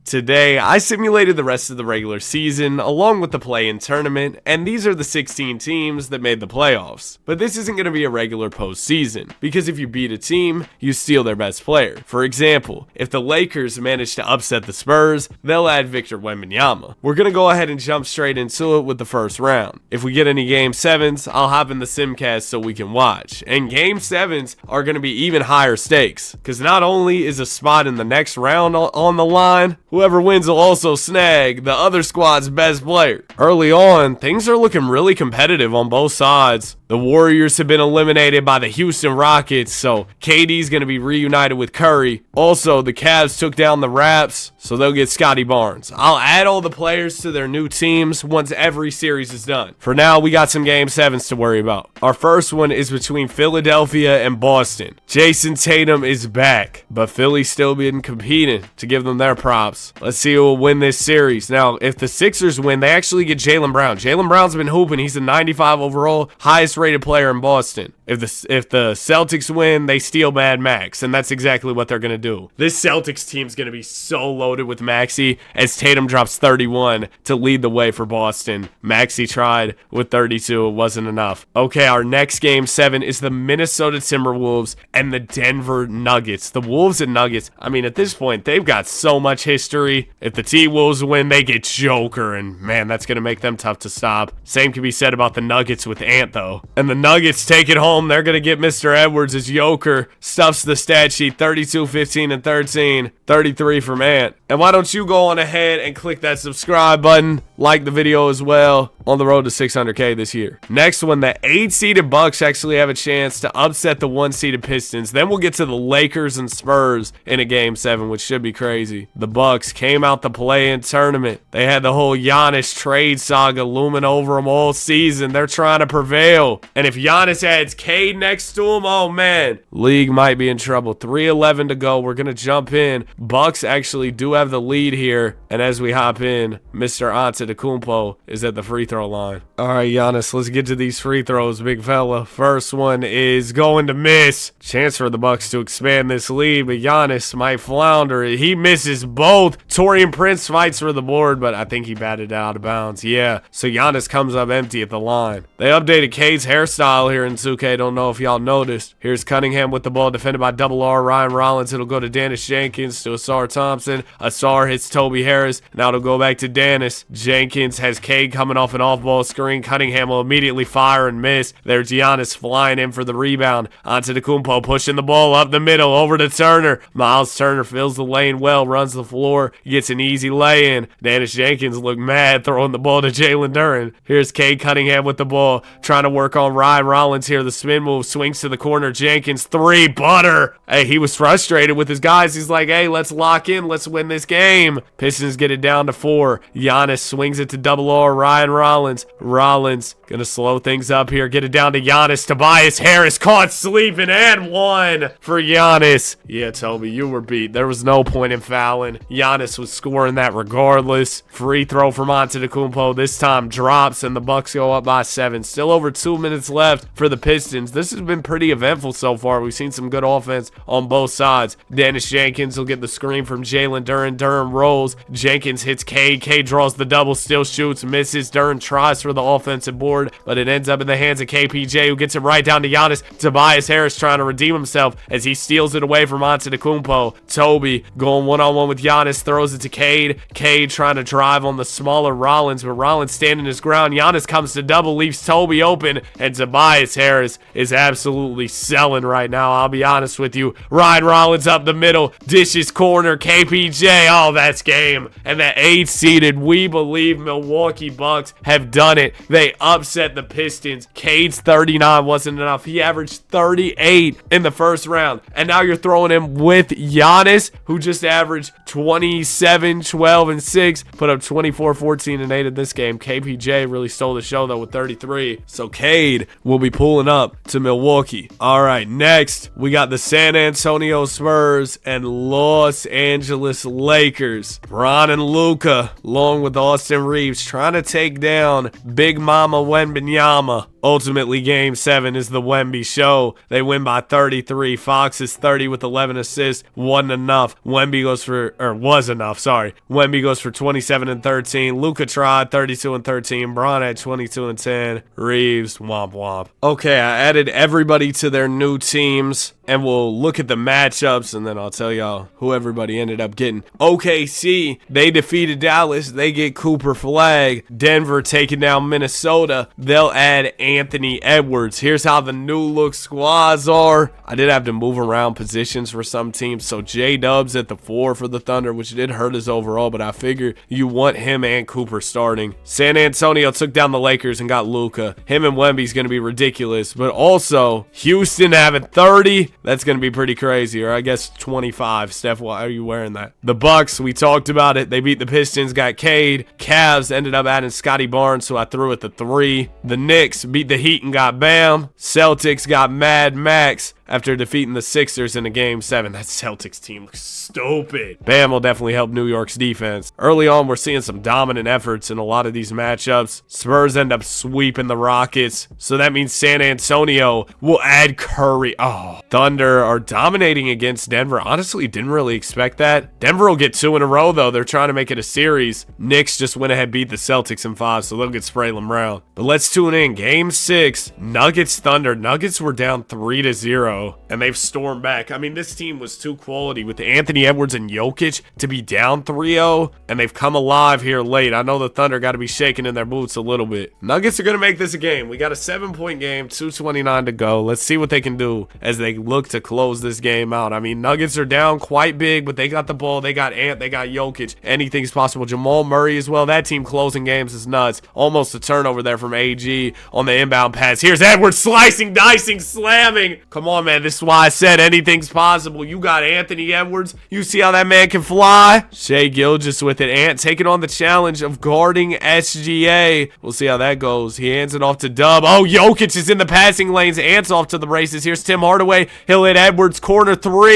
Today, I simulated the rest of the regular season along with the play-in tournament, and these are the 16 teams that made the playoffs. But this isn't going to be a regular postseason, because if you beat a team, you steal their best player. For example, if the Lakers manage to upset the Spurs, they'll add Victor Wembanyama. We're going to go ahead and jump straight into it with the first round. If we get any Game 7s, I'll hop in the Simcast so we can watch. And Game 7s are going to be even higher stakes, because not only is a spot in the next round on the line, whoever wins will also snag the other squad's best player. Early on, things are looking really competitive on both sides. The Warriors have been eliminated by the Houston Rockets, so KD's going to be reunited with Curry. Also, the Cavs took down the Raps, so they'll get Scotty Barnes. I'll add all the players to their new teams once every series is done. For now, we got some Game 7s to worry about. Our first one is between Philadelphia and Boston. Jason Tatum is back, but Philly's still been competing, to give them their props. Let's see who will win this series. Now, if the Sixers win, they actually get Jaylen Brown. Jaylen Brown's been hooping. He's a 95 overall, highest rated player in Boston. If the Celtics win, they steal Mad Max, and that's exactly what they're going to do. This Celtics team's going to be so loaded with Maxey as Tatum drops 31 to lead the way for Boston. Maxey tried with 32. It wasn't enough. Okay, our next Game 7 is the Minnesota Timberwolves and the Denver Nuggets. The Wolves and Nuggets, I mean, at this point, they've got so much history. If the T-Wolves win, they get Joker, and man, that's going to make them tough to stop. Same can be said about the Nuggets with Ant, though. And the Nuggets take it home. They're going to get Mr. Edwards as Joker stuffs the stat sheet 32, 15, and 13. 33 from Ant. And why don't you go on ahead and click that subscribe button, like the video as well, on the road to 600K this year. Next one, the 8-seeded Bucks actually have a chance to upset the 1-seeded Pistons. Then we'll get to the Lakers and Spurs in a Game 7, which should be crazy. The Bucks came out the play-in tournament. They had the whole Giannis trade saga looming over them all season. They're trying to prevail. And if Giannis adds Cade next to him, oh man, league might be in trouble. 3:11 to go. We're going to jump in. Bucks actually do have the lead here. And as we hop in, Mr. Antetokounmpo is at the free throw line. All right, Giannis, let's get to these free throws, big fella. First one is going to miss. Chance for the Bucks to expand this lead, but Giannis might flounder. He misses both. Taurean Prince fights for the board, but I think he batted out of bounds. Yeah, so Giannis comes up empty at the line. They updated Cade's hairstyle here in 2K. Don't know if y'all noticed. Here's Cunningham with the ball, defended by Double R, Ryan Rollins. It'll go to Dennis Jenkins, to Asar Thompson. Asar hits Toby Harris. Now it'll go back to Dennis. Jenkins has Cade coming off an off-ball screen. Cunningham will immediately fire and miss. There's Giannis flying in for the rebound. Antetokounmpo pushing the ball up the middle, over to Turner. Miles Turner fills the lane well, runs the floor, gets an easy lay-in. Dennis Jenkins looked mad, throwing the ball to Jalen Duren. Here's Cade Cunningham with the ball, trying to work on Ryan Rollins here. The spin move, swings to the corner. Jenkins, three, butter. Hey, he was frustrated with his guys. He's like, hey, let's lock in. Let's win this game. Pistons get it down to 4. Giannis swings it to Double R, Ryan Rollins. Rollins gonna slow things up here. Get it down to Giannis. Tobias Harris caught sleeping, and one for Giannis. Yeah, Toby, you were beat. There was no point in fouling. Giannis was scoring that regardless. Free throw from Antetokounmpo. This time drops, and the Bucks go up by 7. Still over 2 minutes left for the Pistons. This has been pretty eventful so far. We've seen some good offense on both sides. Dennis Jenkins will get the screen from Jalen Duren. Duren rolls. Jenkins hits Cade. Cade draws the double, still shoots, misses. Duren tries for the offensive board, but it ends up in the hands of KPJ, who gets it right down to Giannis. Tobias Harris trying to redeem himself as he steals it away from Antetokounmpo. Toby going one-on-one with Giannis, throws it to Cade. Cade trying to drive on the smaller Rollins, but Rollins standing his ground. Giannis comes to double, leaves Toby open, and Tobias Harris is absolutely selling right now. I'll be honest with you. Ryan Rollins up the middle, dishes corner, KPJ. Oh, that's game. And the 8-seeded, we believe, Milwaukee Bucks have done it. They upset the Pistons. Cade's 39 wasn't enough. He averaged 38 in the first round. And now you're throwing him with Giannis, who just averaged 27, 12, and 6. Put up 24, 14, and 8 in this game. KPJ really stole the show, though, with 33. So Cade will be pulling up to Milwaukee. All right, next, we got the San Antonio Spurs and Los Angeles Lakers. Bron and Luka, along with Austin Reeves, trying to take down Big Mama Wembanyama. Ultimately, Game 7 is the Wemby show. They win by 33. Fox is 30 with 11 assists. Wasn't enough. Was enough, sorry. Wemby goes for 27 and 13. Luka tried 32 and 13. Bron at 22 and 10. Reeves, womp womp. Okay, I added everybody to their new teams, and we'll look at the matchups, and then I'll tell y'all who everybody ended up getting. OKC, they defeated Dallas. They get Cooper Flag. Denver taking down Minnesota. They'll add Anthony Edwards. Here's how the new look squads are. I did have to move around positions for some teams, so J-Dubs at the 4 for the Thunder, which did hurt us overall, but I figure you want him and Cooper starting. San Antonio took down the Lakers and got Luka. Him and Wemby's going to be ridiculous, but also Houston having 30. That's going to be pretty crazy, or I guess 25. Steph, why are you wearing that? The Bucks, we talked about it. They beat the Pistons, got Cade. Cavs ended up adding Scotty Barnes, so I threw at the 3. The Knicks beat the Heat and got Bam. Celtics got Mad Max after defeating the Sixers in a Game 7. That Celtics team looks stupid. Bam will definitely help New York's defense. Early on, we're seeing some dominant efforts in a lot of these matchups. Spurs end up sweeping the Rockets, so that means San Antonio will add Curry. Oh, Thunder are dominating against Denver. Honestly, didn't really expect that. Denver will get 2 in a row, though. They're trying to make it a series. Knicks just went ahead, beat the Celtics in 5, so they'll get Spraylin Brown. But let's tune in. Game 6, Nuggets Thunder. Nuggets were down 3-0. And they've stormed back. I mean, this team was too quality with Anthony Edwards and Jokic to be down 3-0, and they've come alive here late. I know the Thunder got to be shaking in their boots a little bit. Nuggets are going to make this a game. We got a 7-point game, 2:29 to go. Let's see what they can do as they look to close this game out. I mean, Nuggets are down quite big, but they got the ball. They got Ant. They got Jokic. Anything's possible. Jamal Murray as well. That team closing games is nuts. Almost a turnover there from AG on the inbound pass. Here's Edwards slicing, dicing, slamming. Come on, man. This is why I said anything's possible. You got Anthony Edwards. You see how that man can fly? Shai Gilgeous with it. Ant taking on the challenge of guarding SGA. We'll see how that goes. He hands it off to Dub. Oh, Jokic is in the passing lanes. Ant's off to the races. Here's Tim Hardaway. He'll hit Edwards. Corner 3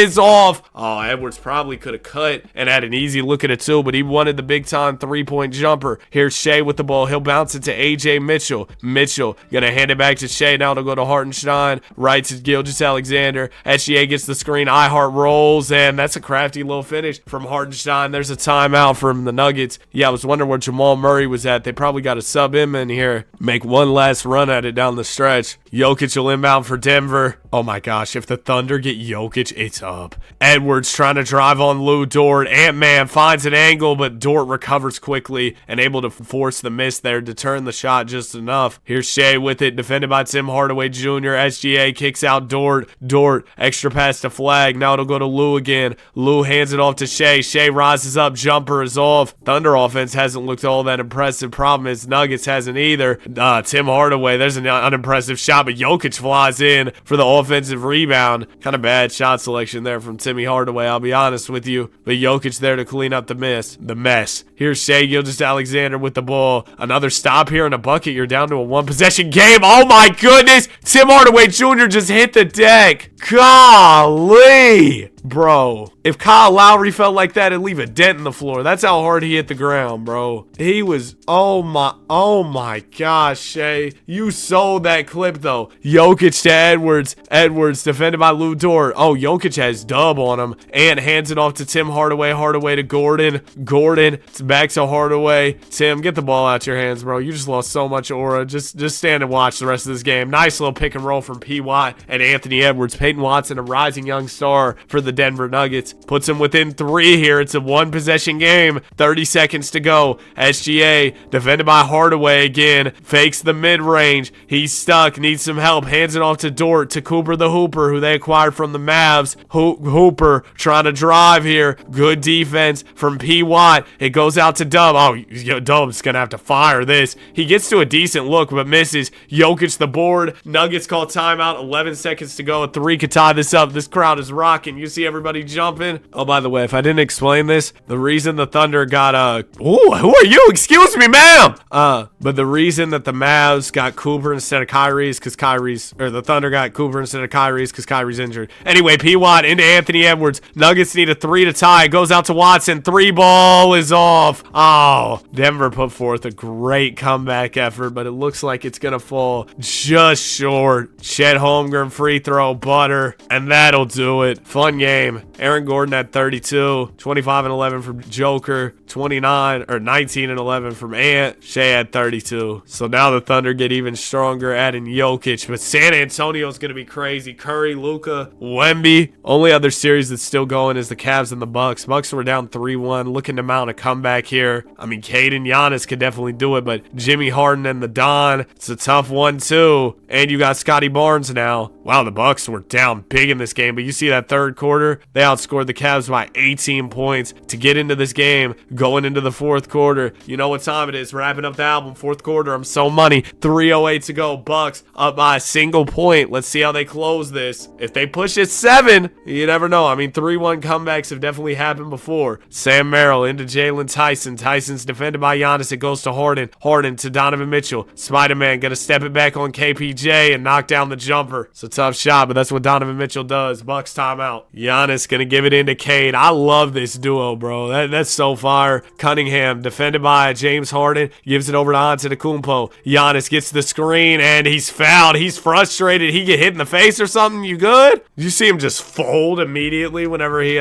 is off. Oh, Edwards probably could have cut and had an easy look at it too, but he wanted the big-time three-point jumper. Here's Shai with the ball. He'll bounce it to AJ Mitchell. Mitchell gonna hand it back to Shai. Now to go to Hartenstein. Right to Gilgeous-Alexander. SGA gets the screen. iHeart rolls, and that's a crafty little finish from Hartenstein. There's a timeout from the Nuggets. Yeah, I was wondering where Jamal Murray was at. They probably got to sub him in here. Make one last run at it down the stretch. Jokic will inbound for Denver. Oh my gosh, if the Thunder get Jokic, it's up. Edwards trying to drive on Lou Dort. Ant-Man finds an angle, but Dort recovers quickly and able to force the miss there to turn the shot just enough. Here's Shai with it, defended by Tim Hardaway Jr. SGA kicks out Dort. Dort, extra pass to Flag. Now it'll go to Lou again. Lou hands it off to Shai. Shai rises up. Jumper is off. Thunder offense hasn't looked all that impressive. Problem is Nuggets hasn't either. Tim Hardaway, there's an unimpressive shot, but Jokic flies in for the offensive rebound. Kind of bad shot selection there from Timmy Hardaway, I'll be honest with you. But Jokic there to clean up the mess. Here's Shai Gilgeous-Alexander with the ball. Another stop here in a bucket. You're down to a one-possession game. Oh my goodness! Tim Hardaway Jr. just hit the deck. Golly! Bro, if Kyle Lowry felt like that, it'd leave a dent in the floor. That's how hard he hit the ground, bro. He was, oh my gosh, Shai. You sold that clip, though. Jokic to Edwards. Edwards defended by Lou Dort. Oh, Jokic has dub on him. And hands it off to Tim Hardaway. Hardaway to Gordon. Gordon, it's back to Hardaway. Tim, get the ball out your hands, bro. You just lost so much aura. Just stand and watch the rest of this game. Nice little pick and roll from P. Watt and Anthony Edwards. Peyton Watson, a rising young star for the Denver Nuggets, puts him within 3 here. It's a one-possession game. 30 seconds to go. SGA, defended by Hardaway again, fakes the mid-range. He's stuck, needs some help. Hands it off to Dort, to Cooper the Hooper, who they acquired from the Mavs. Hooper trying to drive here. Good defense from P. Watt. It goes out to Dub. Oh, Dub's going to have to fire this. He gets to a decent look, but misses. Jokic the board. Nuggets call timeout. 11 seconds to go. A 3 could tie this up. This crowd is rocking. You see everybody jumping. Oh, by the way, if I didn't explain this, the reason the Thunder got, who are you? Excuse me, ma'am. But the reason that the Mavs got Cooper instead of Kyrie is because the Thunder got Cooper instead of Kyrie is because Kyrie's injured. Anyway, P. Watt into Anthony Edwards. Nuggets need a 3 to tie. It goes out to Watson. 3 ball is off. Oh, Denver put forth a great comeback effort, but it looks like it's going to fall just short. Chet Holmgren free throw, butter, and that'll do it. Fun game. Aaron Gordon at 32, 25 and 11 from Joker, 19 and 11 from Ant. Shea at 32. So now the Thunder get even stronger, adding Jokic, but San Antonio's going to be crazy. Curry, Luka, Wemby. Only other series that's still going is the Cavs and the Bucks. Bucks were down 3-1, looking to mount a comeback here. I mean, Cade and Giannis could definitely do it, but Jimmy Harden and the Don, it's a tough one too. And you got Scotty Barnes now. Wow, the Bucks were down big in this game, but you see that third quarter, they outscored the Cavs by 18 points to get into this game, going into the fourth quarter. You know what time it is, wrapping up the album, fourth quarter. I'm so money. 3:08 to go. Bucks up by a single point. Let's see how they close this. If they push it 7, you never know. I mean, 3-1 comebacks have definitely happened before. Sam Merrill into Jalen Tyson. Tyson's defended by Giannis. It goes to Harden. Harden to Donovan Mitchell. Spider-Man gonna step it back on KPJ and knock down the jumper. It's a tough shot, but that's what Donovan Mitchell does. Bucks timeout. Giannis gonna give it into Cade. I love this duo, bro. That's so fire. Cunningham defended by James Harden. Gives it over to Antetokounmpo. Giannis gets the screen and he's fouled. He's frustrated. He get hit in the face or something. You good? Did you see him just fold immediately whenever he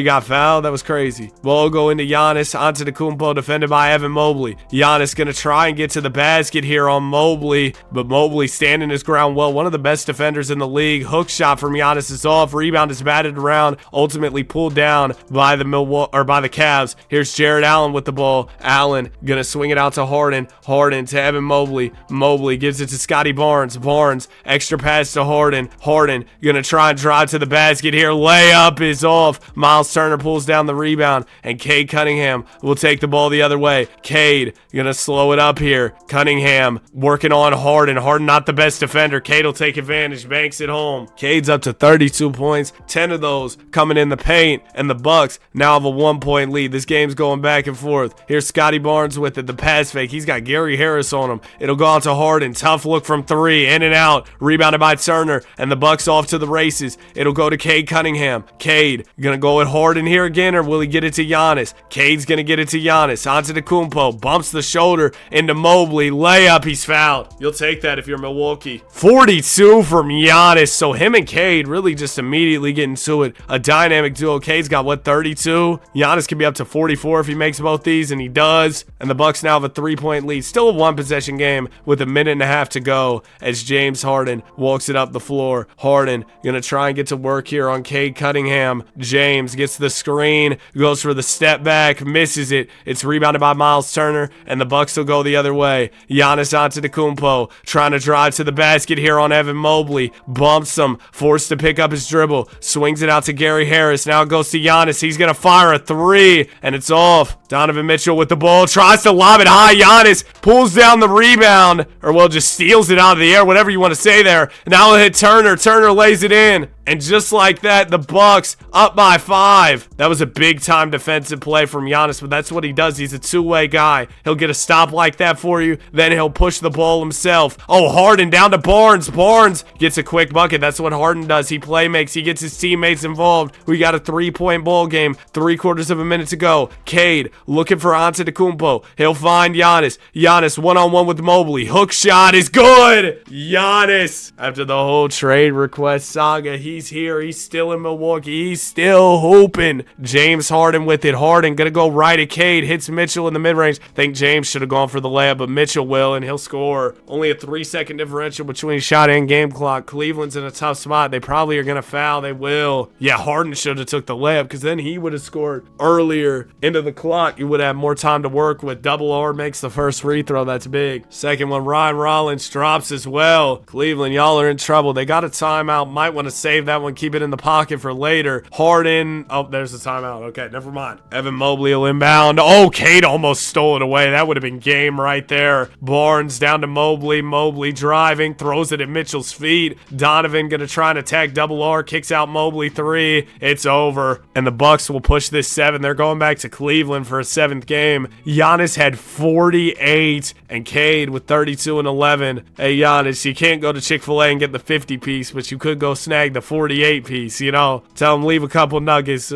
got fouled? That was crazy. Ball go into Giannis. Antetokounmpo defended by Evan Mobley. Giannis gonna try and get to the basket here on Mobley, but Mobley standing his ground well. One of the best defenders in the league. Hook shot from Giannis is off. Rebound is batted around. Ultimately pulled down by the Cavs. Here's Jared Allen with the ball. Allen gonna swing it out to Harden. Harden to Evan Mobley. Mobley gives it to Scotty Barnes. Barnes extra pass to Harden. Harden gonna try and drive to the basket here. Layup is off. Miles Turner pulls down the rebound, and Cade Cunningham will take the ball the other way. Cade gonna slow it up here. Cunningham working on Harden. Harden not the best defender. Cade will take advantage. Banks it home. Cade's up to 32 points. 10 of those coming in the paint, and the Bucks now have a 1-point lead. This game's going back and forth. Here's Scotty Barnes with it. The pass fake. He's got Gary Harris on him. It'll go out to Harden. Tough look from 3. In and out. Rebounded by Turner, and the Bucks off to the races. It'll go to Cade Cunningham. Cade gonna go at Harden here again, or will he get it to Giannis? Cade's gonna get it to Giannis. Antetokounmpo bumps the shoulder into Mobley. Layup. He's fouled. You'll take that if you're Milwaukee. 42 from Giannis. So him and Cade really just immediately getting to it. A dynamic duo. Cade's got 32? Giannis can be up to 44 if he makes both these, and he does. And the Bucks now have a 3-point lead. Still a 1-possession game with a minute and a half to go as James Harden walks it up the floor. Harden gonna try and get to work here on Cade Cunningham. James gets the screen, goes for the step back, misses it. It's rebounded by Miles Turner, and the Bucks will go the other way. Giannis Antetokounmpo trying to drive to the basket here on Evan Mobley. Bumps him, forced to pick up his dribble. Swings it out to Gary Harris. Now it goes to Giannis. He's going to fire a 3, and it's off. Donovan Mitchell with the ball. Tries to lob it high. Giannis pulls down the rebound, or well, just steals it out of the air, whatever you want to say there. Now it'll hit Turner. Turner lays it in. And just like that, the Bucks up by 5. That was a big-time defensive play from Giannis, but that's what he does. He's a two-way guy. He'll get a stop like that for you, then he'll push the ball himself. Oh, Harden down to Barnes. Barnes gets a quick bucket. That's what Harden does. He play makes. He gets his teammates involved. We got a 3-point ball game. 3/4 of a minute to go. Cade looking for Antetokounmpo. He'll find Giannis. Giannis one-on-one with Mobley. Hook shot is good. Giannis, after the whole trade request saga, he's here. He's still in Milwaukee. He's still hooping. James Harden with it. Harden gonna go right at Cade. Hits Mitchell in the mid-range. Think James should have gone for the layup, but Mitchell will, and he'll score. Only a 3-second differential between shot and game clock. Cleveland's in a tough spot. They probably are gonna foul. They will. Yeah, Harden should have took the layup, because then he would have scored earlier into the clock. You would have more time to work with. Double R makes the first free throw. That's big. Second one, Ryan Rollins drops as well. Cleveland, y'all are in trouble. They got a timeout. Might want to save save that one, keep it in the pocket for later. Harden, oh, there's the timeout. Okay, never mind. Evan Mobley will inbound. Oh, Cade almost stole it away. That would have been game right there. Barnes down to Mobley. Mobley driving, throws it at Mitchell's feet. Donovan gonna try and attack double R, kicks out Mobley 3. It's over, and the Bucks will push this 7. They're going back to Cleveland for a 7th game. Giannis had 48, and Cade with 32 and 11. Hey, Giannis, you can't go to Chick-fil-A and get the 50 piece, but you could go snag the 48 piece, you know? Tell them leave a couple nuggets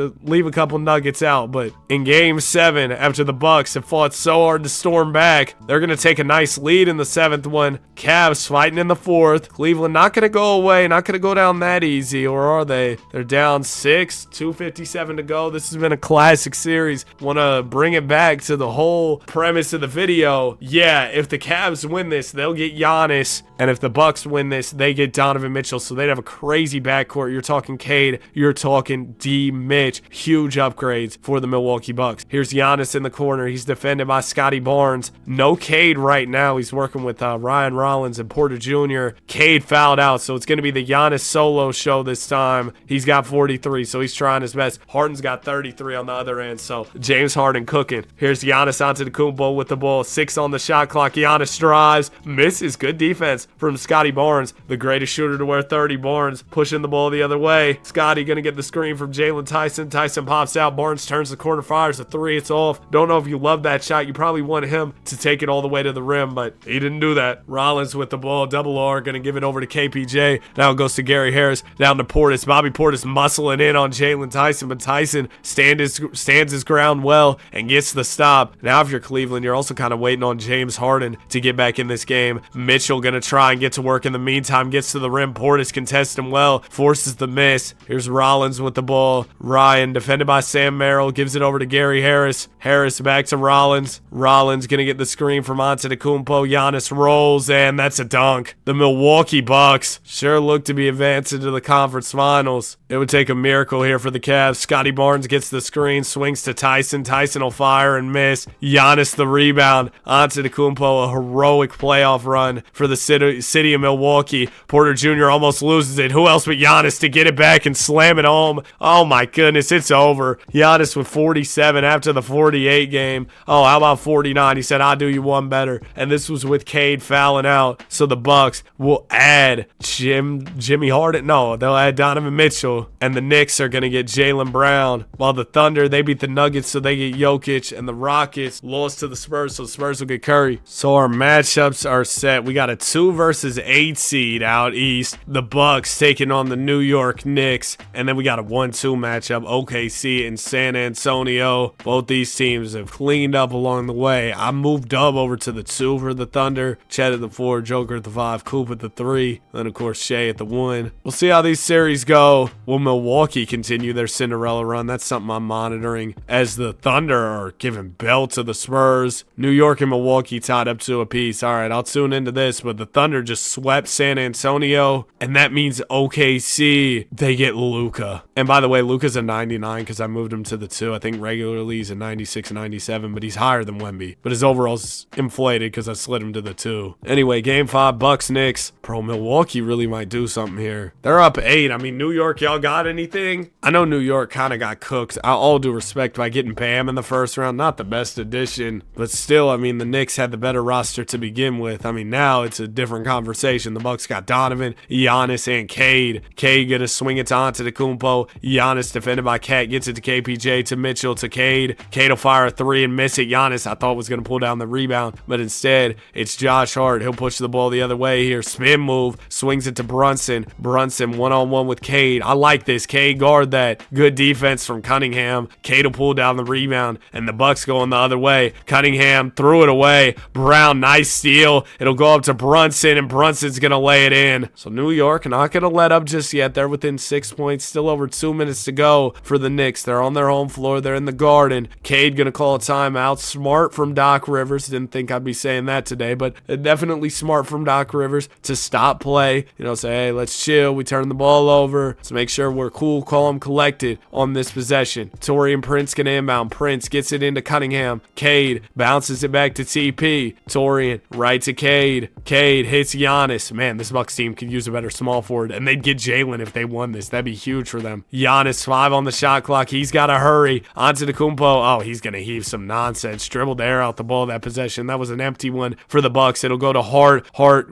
out. But in game 7, after the Bucks have fought so hard to storm back, they're gonna take a nice lead in the 7th one. Cavs fighting in the 4th. Cleveland not gonna go away, not gonna go down that easy, or are they? They're down 6, 2:57 to go. This has been a classic series. Want to bring it back to the whole premise of the video. Yeah, if the Cavs win this, they'll get Giannis, and if the Bucks win this, they get Donovan Mitchell, so they'd have a crazy backcourt. You're talking Cade, you're talking D. Mitch. Huge upgrades for the Milwaukee Bucks. Here's Giannis in the corner. He's defended by Scotty Barnes. No Cade right now. He's working with Ryan Rollins and Porter Jr. Cade fouled out, so it's going to be the Giannis solo show this time. He's got 43, so he's trying his best. Harden's got 33 on the other end, so James Harden cooking. Here's Giannis Antetokounmpo with the ball. 6 on the shot clock. Giannis drives, misses. Good defense from Scotty Barnes, the greatest shooter to wear 30. Barnes pushing the ball the other way. Scotty gonna get the screen from Jalen Tyson. Tyson pops out. Barnes turns the corner, fires a 3. It's off. Don't know if you love that shot. You probably want him to take it all the way to the rim, but he didn't do that. Rollins with the ball. Double R gonna give it over to KPJ. Now it goes to Gary Harris. Down to Portis. Bobby Portis muscling in on Jalen Tyson, but Tyson stands his ground well and gets the stop. Now if you're Cleveland, you're also kind of waiting on James Harden to get back in this game. Mitchell gonna try and get to work in the meantime. Gets to the rim. Portis contests him well. Forces the miss. Here's Rollins with the ball. Ryan defended by Sam Merrill. Gives it over to Gary Harris. Harris back to Rollins. Rollins gonna get the screen from Antetokounmpo. Giannis rolls, and that's a dunk. The Milwaukee Bucks sure look to be advancing to the conference finals. It would take a miracle here for the Cavs. Scotty Barnes gets the screen, swings to Tyson. Tyson will fire and miss. Giannis the rebound. Antetokounmpo, a heroic playoff run for the city of Milwaukee. Porter Jr. almost loses it. Who else but Giannis to get it back and slam it home? Oh my goodness, it's over. Giannis with 47 after the 48 game. Oh, how about 49? He said, I'll do you one better. And this was with Cade fouling out. So the Bucks will add Jimmy Harden. No, they'll add Donovan Mitchell. And the Knicks are going to get Jaylen Brown. While the Thunder, they beat the Nuggets, so they get Jokic. And the Rockets lost to the Spurs, so the Spurs will get Curry. So our matchups are set. We got a 2 versus 8 seed out east. The Bucks taking on the New York Knicks. And then we got a 1-2 matchup, OKC and San Antonio. Both these teams have cleaned up along the way. I moved Dub over to the 2 for the Thunder. Chet at the 4, Joker at the 5, Coop at the 3. Then, of course, Shea at the 1. We'll see how these series go. Will Milwaukee continue their Cinderella run? That's something I'm monitoring, as the Thunder are giving belt to the Spurs. New York and Milwaukee tied up to a piece. All right, I'll tune into this, but the Thunder just swept San Antonio, and that means OKC, they get Luka. And by the way, Luka's a 99 because I moved him to the 2. I think regularly he's a 96, 97, but he's higher than Wemby. But his overall's inflated because I slid him to the 2. Anyway, game 5, Bucks, Knicks. Bro, Milwaukee really might do something here. They're up 8. I mean, New York, y'all got anything? I know New York kind of got cooked, all due respect, by getting Bam in the first round. Not the best addition, but still, I mean, the Knicks had the better roster to begin with. I mean, now it's a different conversation. The Bucks got Donovan, Giannis, and Cade. Cade gonna swing it to Antetokounmpo. Giannis defended by Cat, gets it to KPJ, to Mitchell, to Cade. Cade will fire a 3 and miss it. Giannis, I thought, was gonna pull down the rebound, but instead, it's Josh Hart. He'll push the ball the other way here. Spin move, swings it to Brunson. Brunson one-on-one with Cade. I like this. Cade guard that. Good defense from Cunningham. Cade will pull down the rebound, and the Bucks going the other way. Cunningham threw it away. Brown, nice steal. It'll go up to Brunson, and Brunson's gonna lay it in. So New York not gonna let up just yet. They're within 6 points. Still over 2 minutes to go for the Knicks. They're on their home floor. They're in the Garden. Cade gonna call a timeout. Smart from Doc Rivers. Didn't think I'd be saying that today, but definitely smart from Doc Rivers to stop play. You know, say, hey, let's chill. We turn the ball over. Let's make sure sure we're cool, calm, collected on this possession. Torian Prince gonna inbound. Prince gets it into Cunningham. Cade bounces it back to TP. Torian right to Cade. Cade hits Giannis. Man, this Bucks team could use a better small forward, and they'd get Jalen if they won this. That'd be huge for them. Giannis 5 on the shot clock. He's got to hurry. Antetokounmpo. Oh, he's gonna heave some nonsense. Dribbled the air out the ball that possession. That was an empty one for the Bucks. It'll go to Hart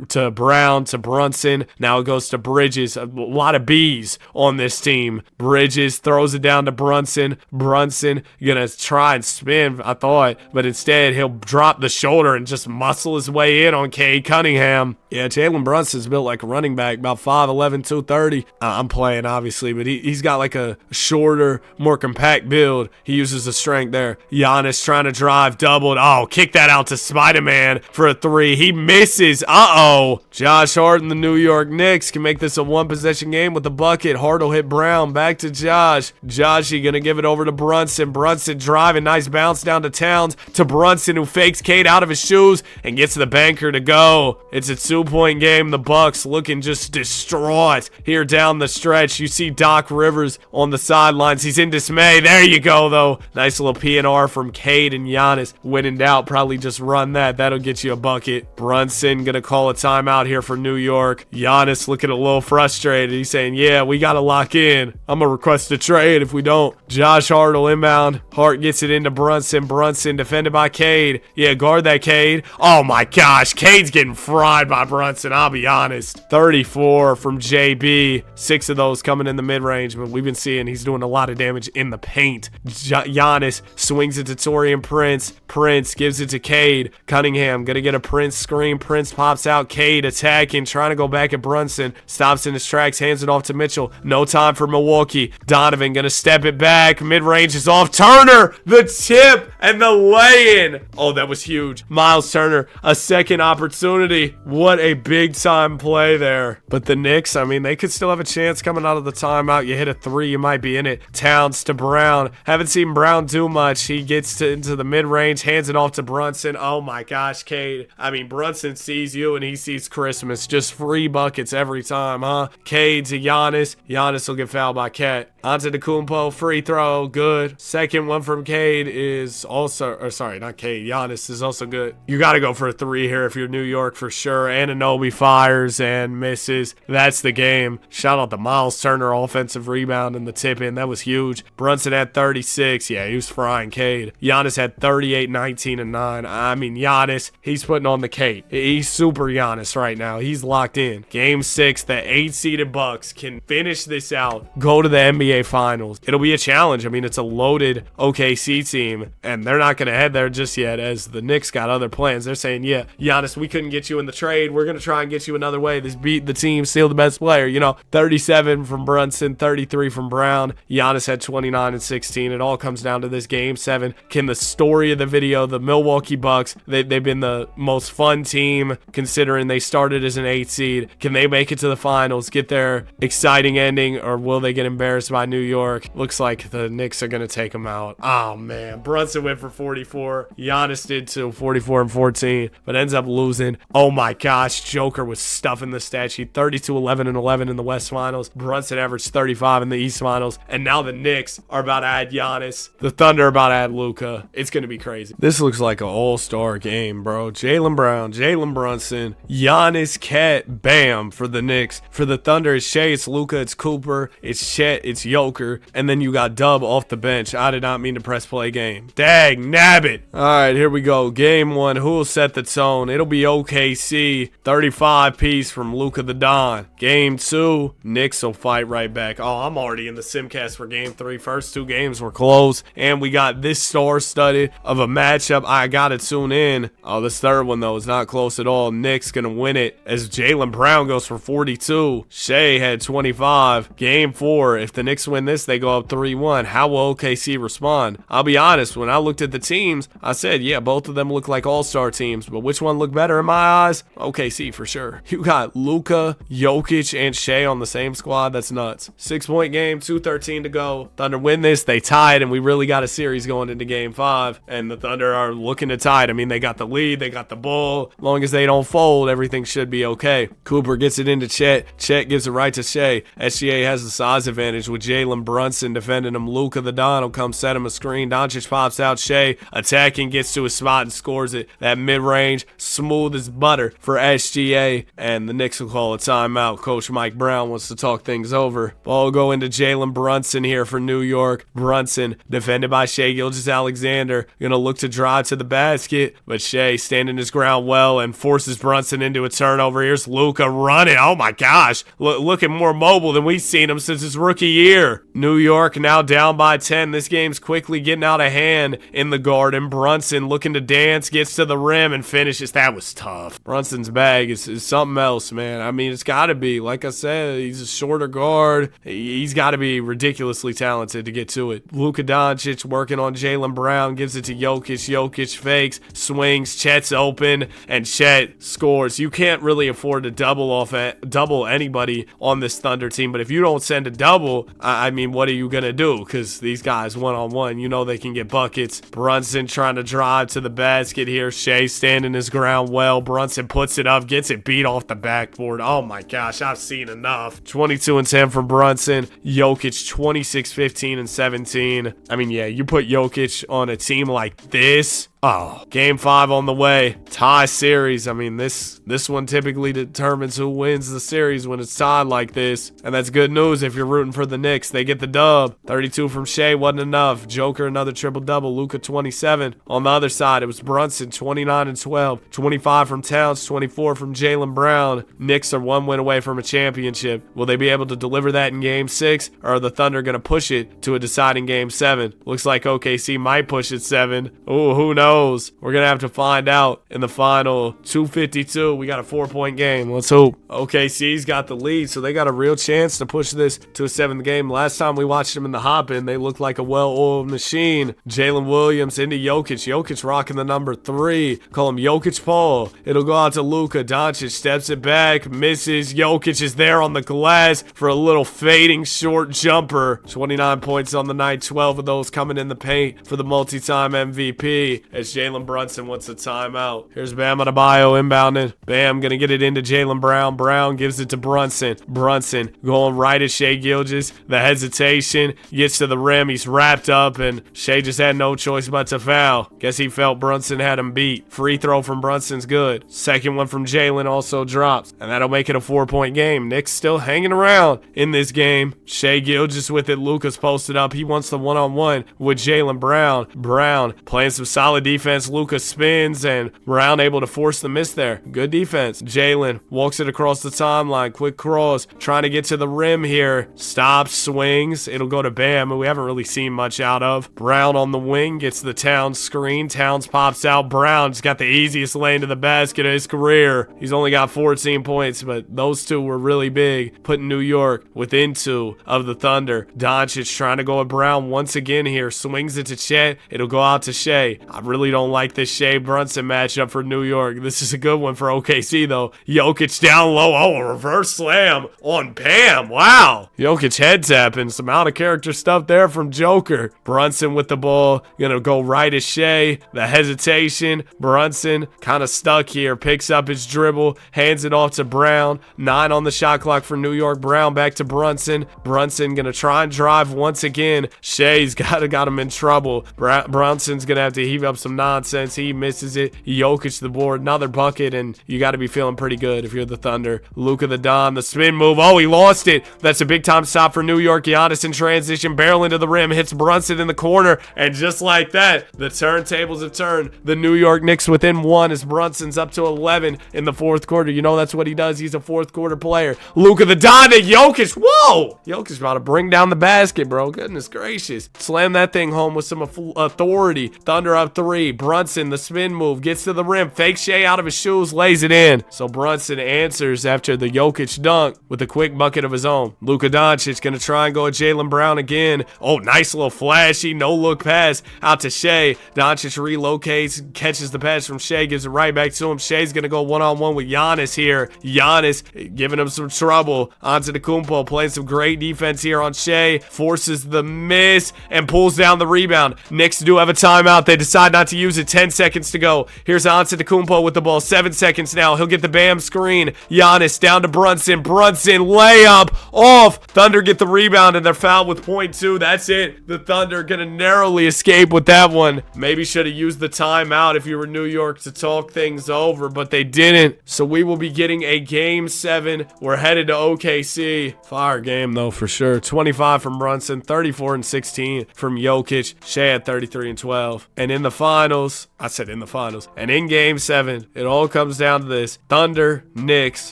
to Brown to Brunson. Now it goes to Bridges. A lot of B's on this team. Bridges throws it down to Brunson. Brunson gonna try and spin, I thought, but instead he'll drop the shoulder and just muscle his way in on Cade Cunningham. Yeah, Jalen Brunson's built like a running back, about 5'11", 230. I'm playing, obviously, but he's got like a shorter, more compact build. He uses the strength there. Giannis trying to drive, doubled. Oh, kick that out to Spider-Man for a 3. He misses. Uh-oh. Josh Hart and the New York Knicks can make this a one-possession game with the bucket. Hart will hit Brown. Back to Josh. Joshy gonna give it over to Brunson. Brunson driving. Nice bounce down to Towns. To Brunson, who fakes Cade out of his shoes and gets the banker to go. It's a 2-point game. The Bucks looking just distraught here down the stretch. You see Doc Rivers on the sidelines. He's in dismay. There you go, though. Nice little P&R from Cade and Giannis. When in doubt, probably just run that. That'll get you a bucket. Brunson gonna call a timeout here for New York. Giannis looking a little frustrated. He's saying, yeah, we gotta lock in. I'm gonna request a trade if we don't. Josh Hart will inbound. Hart gets it into Brunson. Brunson defended by Cade. Yeah, guard that, Cade. Oh my gosh, Cade's getting fried by Brunson, I'll be honest. 34 from JB. 6 of those coming in the mid-range, but we've been seeing he's doing a lot of damage in the paint. Giannis swings it to Torian Prince. Prince gives it to Cade. Cunningham gonna get a Prince screen. Prince pops out. Cade attacking, trying to go back at Brunson. Stops in his tracks, hands it off to Mitchell. No time for Milwaukee. Donovan gonna step it back. Mid-range is off. Turner, the tip and the lay-in. Oh, that was huge. Miles Turner, a second opportunity. What a big-time play there. But the Knicks, I mean, they could still have a chance coming out of the timeout. You hit a 3, you might be in it. Towns to Brown. Haven't seen Brown do much. He gets into the mid-range, hands it off to Brunson. Oh my gosh, Cade. I mean, Brunson sees you and he sees Christmas. Just free buckets every time, huh? Cade to Giannis. Giannis will get fouled by Cat. Antetokounmpo, free throw, good. Second one from Cade is also, or sorry, not Cade. Giannis is also good. You got to go for a 3 here if you're New York for sure. Anunoby fires and misses. That's the game. Shout out to Miles Turner, offensive rebound and the tip in. That was huge. Brunson had 36. Yeah, he was frying Cade. Giannis had 38, 19, and 9. I mean, Giannis, he's putting on the Cade. He's super Giannis right now. He's locked in. Game 6, the 8-seeded Bucks can finish this out, go to the NBA Finals. It'll be a challenge. I mean, it's a loaded OKC team, and they're not going to head there just yet as the Knicks got other plans. They're saying, yeah, Giannis, we couldn't get you in the trade. We're going to try and get you another way. This beat the team, steal the best player. You know, 37 from Brunson, 33 from Brown. Giannis had 29 and 16. It all comes down to this Game 7. Can the story of the video, the Milwaukee Bucks, they've been the most fun team considering they started as an 8 seed. Can they make it to the finals, get their exciting ending, or will they get embarrassed by New York? Looks like the Knicks are going to take them out. Oh, man. Brunson went for 44. Giannis did too, 44 and 14, but ends up losing. Oh, my gosh. Joker was stuffing the stat sheet. 32, 11, and 11 in the West Finals. Brunson averaged 35 in the East Finals, and now the Knicks are about to add Giannis. The Thunder are about to add Luka. It's going to be crazy. This looks like an all-star game, bro. Jaylen Brown, Jalen Brunson, Giannis, Cat, bam, for the Knicks. For the Thunder, it's Shea, it's Luka, it's Cooper, it's Chet, it's Joker, and then you got Dub off the bench. I did not mean to press play game. Dang, nabbit. All right, here we go. Game 1, who will set the tone? It'll be OKC. 35 piece from Luka the Don. Game 2, Knicks will fight right back. Oh, I'm already in the simcast for Game 3. First 2 games were close, and we got this star-studded of a matchup. I gotta tune in. Oh, this third one, though, is not close at all. Knicks gonna win it as Jaylen Brown goes for 42. Shea had 25. Game 4, if the Knicks Knicks win this, they go up 3-1. How will OKC respond? I'll be honest, when I looked at the teams, I said, yeah, both of them look like all-star teams, but which one looked better in my eyes? OKC for sure. You got Luka, Jokic, and Shea on the same squad. That's nuts. 6-point game, 2:13 to go. Thunder win this, they tied, and we really got a series going into game 5, and the Thunder are looking to tie it. I mean, they got the lead, they got the ball. As long as they don't fold, everything should be okay. Cooper gets it into Chet. Chet gives it right to Shea. SGA has the size advantage with Jalen Brunson defending him. Luka the Don will come set him a screen. Doncic pops out. Shea attacking, gets to his spot and scores it. That mid-range, smooth as butter for SGA. And the Knicks will call a timeout. Coach Mike Brown wants to talk things over. Ball will go into Jalen Brunson here for New York. Brunson defended by Shea Gilgeous-Alexander. Gonna look to drive to the basket, but Shea standing his ground well and forces Brunson into a turnover. Here's Luka running. Oh my gosh. Looking more mobile than we've seen him since his rookie year. New York now down by 10. This game's quickly getting out of hand in the Garden. Brunson looking to dance, gets to the rim and finishes. That was tough. Brunson's bag is something else, man. I mean, it's got to be. Like I said, he's a shorter guard. He's got to be ridiculously talented to get to it. Luka Doncic working on Jaylen Brown, gives it to Jokic. Jokic fakes, swings, Chet's open, and Chet scores. You can't really afford to double anybody on this Thunder team, but if you don't send a double, I mean, what are you gonna do? Because these guys one-on-one, you know they can get buckets. Brunson trying to drive to the basket here. Shea standing his ground well. Brunson puts it up, gets it beat off the backboard. Oh my gosh, I've seen enough. 22 and 10 from Brunson. Jokic 26, 15, and 17. I mean, yeah, you put Jokic on a team like this. Oh, game 5 on the way. Tie series. I mean, this one typically determines who wins the series when it's tied like this. And that's good news if you're rooting for the Knicks. They get the dub. 32 from Shea wasn't enough. Joker, another triple-double. Luka, 27. On the other side, it was Brunson, 29 and 12. 25 from Towns, 24 from Jaylen Brown. Knicks are 1 win away from a championship. Will they be able to deliver that in game 6? Or are the Thunder going to push it to a deciding game 7? Looks like OKC might push it 7. Oh, who knows? We're going to have to find out in the final. 2:52. We got a 4-point game. Let's hope. OKC's got the lead, so they got a real chance to push this to a 7th game. Last time we watched them in the hop-in, they looked like a well-oiled machine. Jalen Williams into Jokic. Jokic rocking the number 3. Call him Jokic Paul. It'll go out to Luka. Doncic steps it back, misses. Jokic is there on the glass for a little fading short jumper. 29 points on the night, 12 of those coming in the paint for the multi-time MVP. As Jalen Brunson wants a timeout. Here's Bam Adebayo inbounding. Bam gonna get it into Jaylen Brown. Brown gives it to Brunson. Brunson going right at Shea Gilgeous. The hesitation, gets to the rim. He's wrapped up, and Shea just had no choice but to foul. Guess he felt Brunson had him beat. Free throw from Brunson's good. Second one from Jalen also drops, and that'll make it a 4-point game. Knicks still hanging around in this game. Shea Gilgeous with it. Lucas posted up. He wants the one-on-one with Jaylen Brown. Brown playing some solid defense. Lucas spins, and Brown able to force the miss there. Good defense. Jalen walks it across the timeline. Quick cross. Trying to get to the rim here. Stops, swings. It'll go to Bam, who we haven't really seen much out of. Brown on the wing gets the Towns screen. Towns pops out. Brown's got the easiest lane to the basket of his career. He's only got 14 points, but those two were really big, putting New York within 2 of the Thunder. Doncic trying to go at Brown once again here. Swings it to Chet. It'll go out to Shea. I really don't like this Shea Brunson matchup for New York. This is a good one for OKC, though. Jokic down low. Oh, a reverse slam on Bam. Wow. Jokic head tapping. Some out of character stuff there from Joker. Brunson with the ball. Gonna go right at Shea. The hesitation. Brunson kind of stuck here. Picks up his dribble. Hands it off to Brown. 9 on the shot clock for New York. Brown back to Brunson. Brunson gonna try and drive once again. Shea's got him in trouble. Brunson's gonna have to heave up some nonsense. He misses it. Jokic the board. Another bucket, and you got to be feeling pretty good if you're the Thunder. Luka the Don. The spin move. Oh, he lost it. That's a big-time stop for New York. Giannis in transition. Barrel into the rim. Hits Brunson in the corner. And just like that, the turntables have turned. The New York Knicks within 1 as Brunson's up to 11 in the 4th quarter. You know that's what he does. He's a 4th quarter player. Luka the Don to Jokic. Whoa! Jokic's about to bring down the basket, bro. Goodness gracious. Slam that thing home with some authority. Thunder up 3. three. Brunson, the spin move, gets to the rim, fakes Shea out of his shoes, lays it in. So Brunson answers after the Jokic dunk with a quick bucket of his own. Luka Doncic gonna try and go at Jaylen Brown again. Oh, nice little flashy no-look pass out to Shea. Doncic relocates, catches the pass from Shea, gives it right back to him. Shea's gonna go one-on-one with Giannis here. Giannis giving him some trouble. Antetokounmpo playing some great defense here on Shea. Forces the miss and pulls down the rebound. Knicks do have a timeout. They decide not to use it. 10 seconds to go. Here's Antetokounmpo with the ball. 7 seconds now. He'll get the Bam screen. Giannis down to Brunson. Brunson layup off. Thunder get the rebound and they're fouled with .2. That's it. The Thunder gonna narrowly escape with that one. Maybe should have used the timeout if you were New York to talk things over, but they didn't. So we will be getting a game 7. We're headed to OKC. Fire game though for sure. 25 from Brunson, 34 and 16 from Jokic. Shea at 33 and 12. And in the finals, I said in the finals, and in game 7, it all comes down to this. Thunder, Knicks,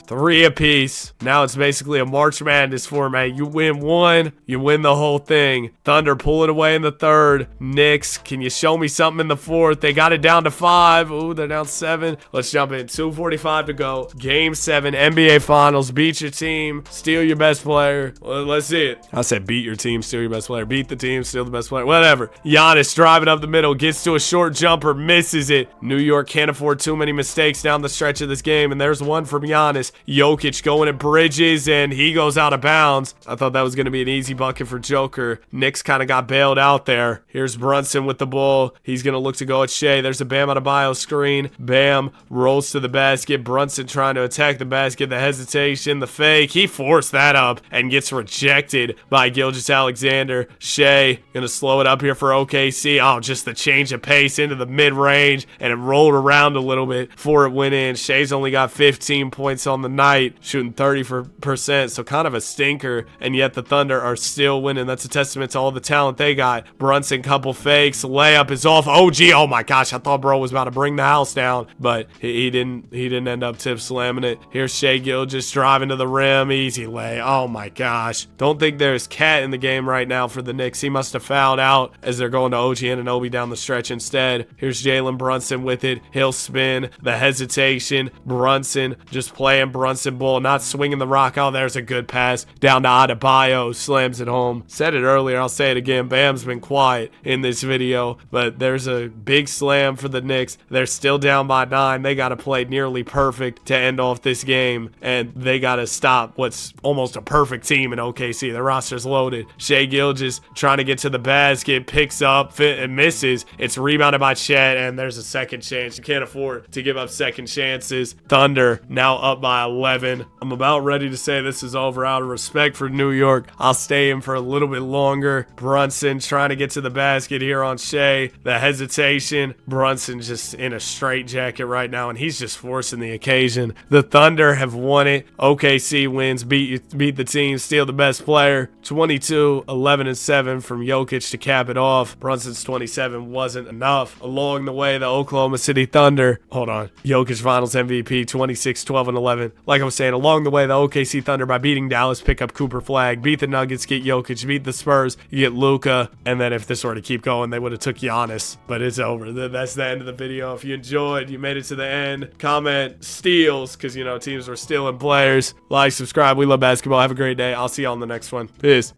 3 apiece. Now it's basically a March Madness format. You win one, you win the whole thing. Thunder pull it away in the third. Knicks, can you show me something in the fourth? They got it down to 5. Ooh, they're down 7. Let's jump in. 2:45 to go. Game 7, NBA Finals. Beat your team, steal your best player. Well, let's see it. I said beat your team, steal your best player. Beat the team, steal the best player. Whatever. Giannis driving up the middle, gets to a short jumper, misses it. New York can't afford too many mistakes down the stretch of this game, and there's one from Giannis. Jokic going at Bridges, and he goes out of bounds. I thought that was going to be an easy bucket for Joker. Knicks kind of got bailed out there. Here's Brunson with the ball. He's going to look to go at Shea. There's a Bam Adebayo screen. Bam rolls to the basket. Brunson trying to attack the basket. The hesitation, the fake. He forced that up and gets rejected by Gilgeous-Alexander. Shea going to slow it up here for OKC. Oh, just the change of pace into the mid-range, and it rolled around a little bit before it went in. Shea's only got 15 points on the night, shooting 30%, so kind of a stinker, and yet the Thunder are still winning. That's a testament to all the talent they got. Brunson, couple fakes, layup is off. OG, oh my gosh, I thought bro was about to bring the house down, but he didn't end up tip slamming it. Here's Shea Gilgeous driving to the rim, easy lay. Oh my gosh. Don't think there's Cat in the game right now for the Knicks. He must have fouled out as they're going to OG Anunoby down the stretch instead. Here's Jalen Brunson with it. He'll spin. The hesitation. Brunson just playing Brunson ball, not swinging the rock. Oh, there's a good pass down to Adebayo. Slams it home. Said it earlier. I'll say it again. Bam's been quiet in this video, but there's a big slam for the Knicks. They're still down by 9. They got to play nearly perfect to end off this game, and they got to stop what's almost a perfect team in OKC. The roster's loaded. Shea Gilgeous trying to get to the basket, picks up, and misses. It's rebounded by Chet, and there's a second chance. You can't afford to give up second chances. Thunder now up by 11. I'm about ready to say this is over. Out of respect for New York, I'll stay in for a little bit longer. Brunson trying to get to the basket here on Shea. The hesitation. Brunson just in a straight jacket right now, and he's just forcing the occasion. The Thunder have won it. OKC wins. Beat the team. Steal the best player. 22, 11, and 7 from Jokic to cap it off. Brunson's 27 wasn't enough. Along the way, the Oklahoma City Thunder. Hold on. Jokic Finals MVP, 26, 12, and 11. Like I was saying, along the way, the OKC Thunder, by beating Dallas, pick up Cooper Flag, beat the Nuggets, get Jokic, beat the Spurs, you get Luka, and then if this were to keep going, they would have took Giannis. But it's over. That's the end of the video. If you enjoyed, you made it to the end, comment steals, because, you know, teams were stealing players. Like, subscribe. We love basketball. Have a great day. I'll see you on the next one. Peace.